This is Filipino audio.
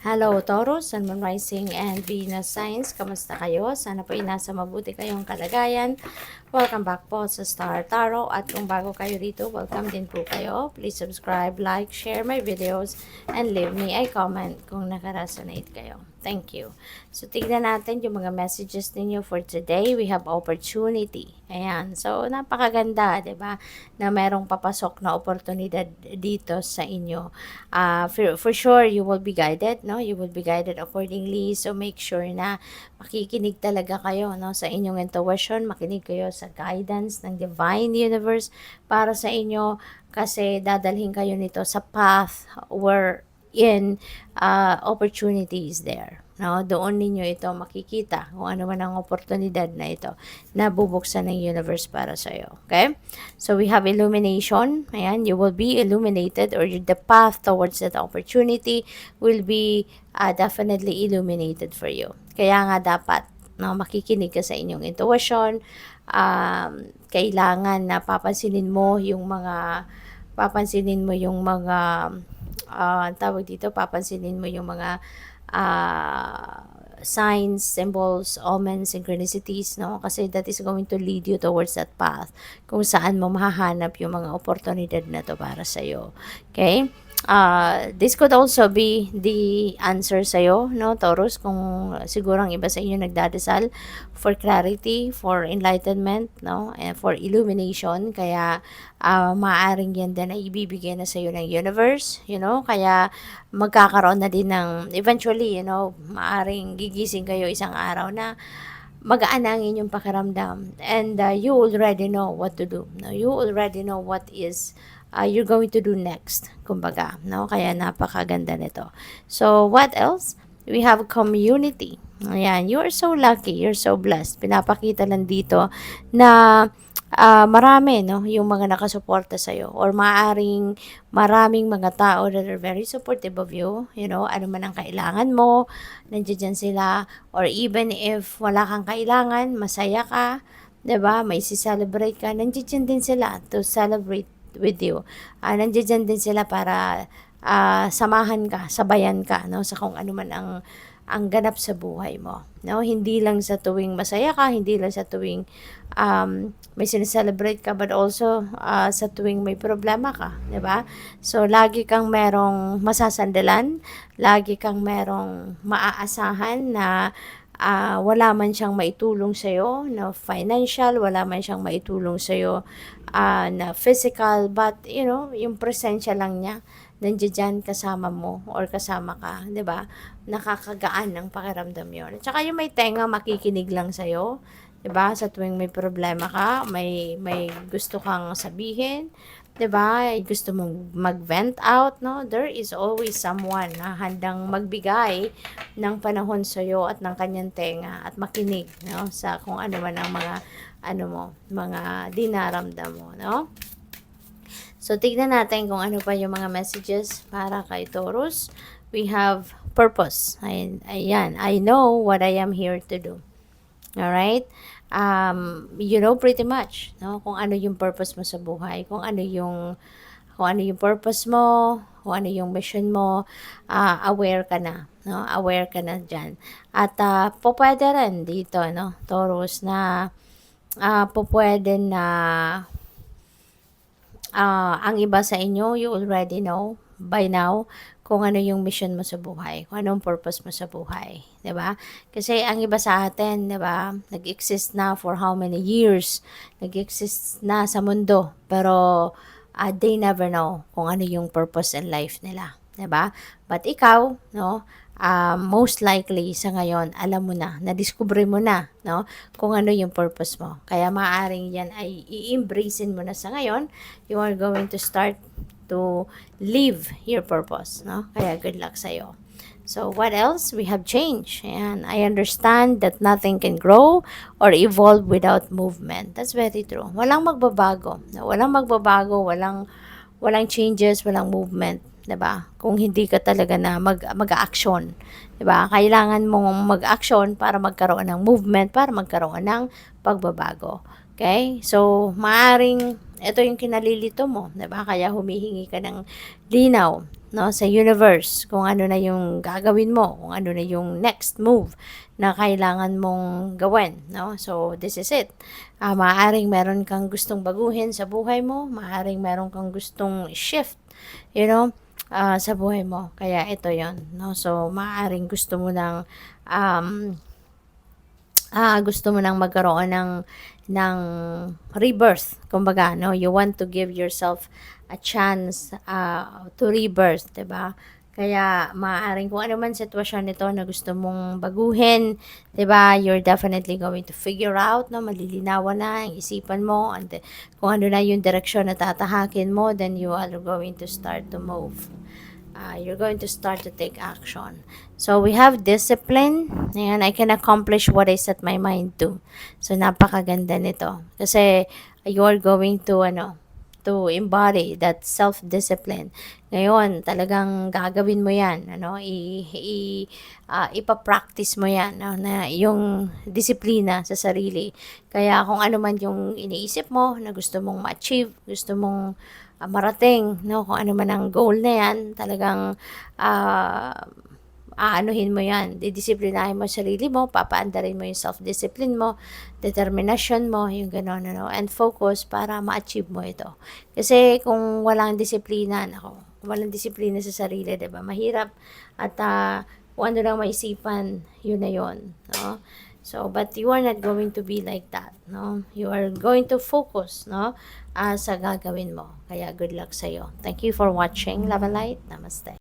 Hello Taurus, Sun, Moon Rising and Venus Signs. Kamusta kayo? Sana po nasa mabuti kayong kalagayan. Welcome back po sa Star Tarot. At kung bago kayo dito, welcome din po kayo. Please subscribe, like, share my videos, and leave me a comment kung nakaresonate kayo. Thank you. So, tignan natin yung mga messages ninyo for today. We have opportunity. Ayan. So, napakaganda, di ba? Na merong papasok na oportunidad dito sa inyo. For sure, you will be guided, no? You will be guided accordingly. So, make sure na makikinig talaga kayo, no? Sa inyong intuition, makinig kayo sa guidance ng Divine Universe para sa inyo kasi dadalhin kayo nito sa path where in opportunities there. No, doon ninyo ito makikita kung ano man ang oportunidad na ito na bubuksan ng universe para sa iyo. Okay? So we have illumination. Ayan, you will be illuminated or the path towards that opportunity will be definitely illuminated for you. Kaya nga dapat no, makikinig ka sa inyong intuition. Kailangan na papansinin mo yung mga tawag dito, papansinin mo yung mga signs, symbols, omens, synchronicities, no? Kasi that is going to lead you towards that path kung saan mo mahahanap yung mga oportunidad na to para sa'yo. Okay? This could also be the answer sa'yo, no, Taurus, kung siguro ang iba sa inyo nagdadasal for clarity, for enlightenment, no, and for illumination, kaya maaaring yan din ay ibibigay na sa'yo ng universe, you know, kaya magkakaroon na din ng, eventually, you know, maaaring gigising kayo isang araw na magaan ang inyong pakiramdam and you already know what to do, no? You already know what is you're going to do next, kumbaga, no? Kaya napakaganda nito. So, what else? We have community. Ayan, you are so lucky, you're so blessed. Pinapakita lang dito na marami, no, yung mga nakasuporta sa'yo or maraming mga tao that are very supportive of you, you know, ano man ang kailangan mo, nandiyan sila, or even if wala kang kailangan, masaya ka, 'di ba? May si-celebrate ka, nandiyan din sila to celebrate with you. Nandiyan din sila para samahan ka, sabayan ka, no, sa kung ano man ang ganap sa buhay mo, no? Hindi lang sa tuwing masaya ka, hindi lang sa tuwing may sineselebrate ka, but also sa tuwing may problema ka, 'di ba? So lagi kang merong masasandalan, lagi kang merong maaasahan na wala man siyang maitulong sa'yo na financial, wala man siyang maitulong sa'yo na physical, but you know, yung presensya lang niya, nandiyan kasama mo or kasama ka, 'di ba? Nakakagaan ng pakiramdam 'yon. At saka yung may tenga makikinig lang sa 'di ba? Sa tuwing may problema ka, may gusto kang sabihin, 'di ba? Gusto mong mag-vent out, no? There is always someone na handang magbigay ng panahon sa at ng kanyang tenga at makinig, no? Sa kung ano man ang mga mga dinaramdam mo, no? So, tignan natin kung ano pa yung mga messages para kay Taurus. We have purpose. Ayan. I know what I am here to do. Alright? You know pretty much, no? Kung ano yung purpose mo sa buhay. Kung ano yung purpose mo, kung ano yung mission mo, aware ka na, no? Aware ka na dyan. At pwede rin dito, no, Taurus, na pwede na ang iba sa inyo, you already know by now kung ano yung mission mo sa buhay, kung anong purpose mo sa buhay, 'di ba? Kasi ang iba sa atin, 'di ba, nag-exist na for how many years, nag-exist na sa mundo, pero they never know kung ano yung purpose in life nila, 'di ba? But ikaw, no, most likely sa ngayon, alam mo na, na-discover mo na, no, kung ano yung purpose mo. Kaya maaaring yan ay i-embracein mo na sa ngayon. You are going to start to live your purpose, no? Kaya good luck sa'yo. So, what else? We have change. And I understand that nothing can grow or evolve without movement. That's very true. Walang magbabago. Walang magbabago, walang changes, walang movement, 'di ba? Kung hindi ka talaga na mag-action, 'di ba? Kailangan mong mag-action para magkaroon ng movement, para magkaroon ng pagbabago. Okay? So, maaring ito yung kinalilito mo, 'di ba? Kaya humihingi ka ng linaw, no, sa universe, kung ano na yung gagawin mo, kung ano na yung next move na kailangan mong gawin, no? So, this is it. Maaaring meron kang gustong baguhin sa buhay mo, maaaring meron kang gustong shift, you know, sa buhay mo. Kaya ito yon, no? So, maaaring um, gusto mo nang magkaroon ng rebirth, kumbaga, no? You want to give yourself a chance to rebirth, 'di ba? Kaya maaaring kung ano man sitwasyon nito na gusto mong baguhin, 'di ba? You're definitely going to figure out, no, malilinawan na ang isipan mo, and kung ano na yung direksyon na tatahakin mo, then you are going to start to move. You're going to start to take action. So, we have discipline. Ayan, I can accomplish what I set my mind to. So, napakaganda nito. Kasi, you're going to embody that self-discipline. Ngayon, talagang gagawin mo yan, ipapractice mo yan, no, na yung disiplina sa sarili. Kaya kung ano man yung iniisip mo na gusto mong ma-achieve, gusto mong marating, no, kung ano man ang goal na yan, talagang aanuhin mo yan, didisiplinahin mo sarili mo, papaandarin mo yung self-discipline mo, determination mo, yung gano'n, and focus para ma-achieve mo ito. Kasi kung walang disiplina, walang disiplina sa sarili, diba, mahirap, at kung ano lang maisipan, yun na yun, no? So, but you are not going to be like that, no? You are going to focus, no, sa gagawin mo. Kaya good luck sa'yo. Thank you for watching. Love and light. Namaste.